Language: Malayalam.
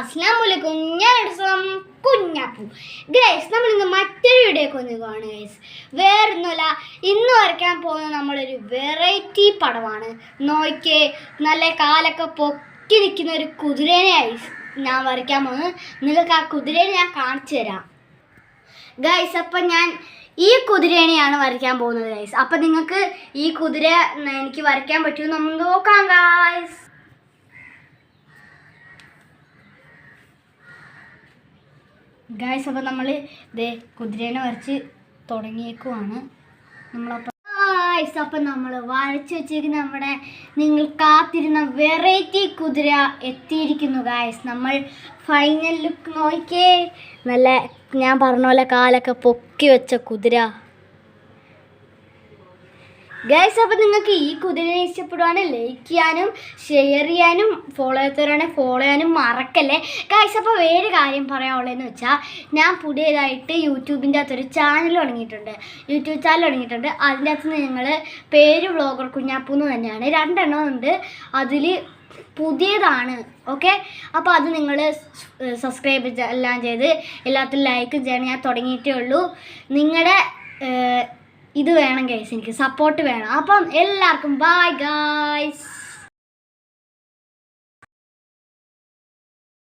അസ്സലാമലൈക്കും. ഞാൻ കുഞ്ഞാപ്പു. ഗൈസ്, നമ്മളിന്ന് മറ്റൊരു വീഡിയോക്ക് വന്നിരിക്കുകയാണ് ഗൈസ്. വേറൊന്നുമല്ല, ഇന്ന് വരയ്ക്കാൻ പോകുന്നത് നമ്മളൊരു വെറൈറ്റി പടമാണ്. നോക്കിയേ, നല്ല കാലൊക്കെ പൊക്കി നിൽക്കുന്ന ഒരു കുതിരേനെ ഞാൻ വരയ്ക്കാൻ പോകുന്നത്. നിങ്ങൾക്ക് ആ കുതിരേനെ ഞാൻ കാണിച്ചു തരാം ഗൈസ്. അപ്പം ഞാൻ ഈ കുതിരേനെയാണ് വരയ്ക്കാൻ പോകുന്നത് ഗൈസ്. അപ്പം നിങ്ങൾക്ക് ഈ കുതിര എനിക്ക് വരയ്ക്കാൻ പറ്റുമെന്ന് നമ്മൾ നോക്കാം ഗൈസ്. ഗൈസ്, അപ്പം നമ്മൾ ഇതേ കുതിരേനെ വരച്ച് തുടങ്ങിയേക്കുവാണ് നമ്മളപ്പം ഗൈസ്. അപ്പം നമ്മൾ വരച്ച് വെച്ചേക്കുന്ന നമ്മുടെ നിങ്ങൾ കാത്തിരുന്ന വെറൈറ്റി കുതിര എത്തിയിരിക്കുന്നു ഗൈസ്. നമ്മൾ ഫൈനൽ ലുക്ക് നോക്കിയേ, നല്ല ഞാൻ പറഞ്ഞ പോലെ കാലൊക്കെ പൊക്കി വെച്ച കുതിര ഗൈസ്. അപ്പം നിങ്ങൾക്ക് ഈ കുതിരനെ ഇഷ്ടപ്പെടുവാണെങ്കിൽ ലൈക്ക് ചെയ്യാനും ഷെയർ ചെയ്യാനും ഫോളോ ചെയ്യാത്തവരാണെങ്കിൽ ഫോളോ ചെയ്യാനും മറക്കല്ലേ ഗൈസ്. അപ്പോൾ വേറെ കാര്യം പറയാനുള്ളതെന്ന് വെച്ചാൽ, ഞാൻ പുതിയതായിട്ട് യൂട്യൂബിൻ്റെ അകത്തൊരു ചാനൽ തുടങ്ങിയിട്ടുണ്ട്, യൂട്യൂബ് ചാനൽ തുടങ്ങിയിട്ടുണ്ട്. അതിൻ്റെ അകത്ത് നിന്ന് ഞങ്ങൾ പേര് വ്ളോഗർ കുഞ്ഞാപ്പു എന്ന് തന്നെയാണ്. 2 എണ്ണം ഉണ്ട്, അതിൽ പുതിയതാണ്. ഓക്കെ, അപ്പോൾ അത് നിങ്ങൾ സബ്സ്ക്രൈബ് എല്ലാം ചെയ്ത് എല്ലാത്തിലും ലൈക്ക് ചെയ്യാൻ ഞാൻ തുടങ്ങിയിട്ടേ ഉള്ളൂ. നിങ്ങളുടെ ഇത് വേണം ഗൈസ്, എനിക്ക് സപ്പോർട്ട് വേണം. അപ്പം എല്ലാവർക്കും ബൈ ഗൈസ്.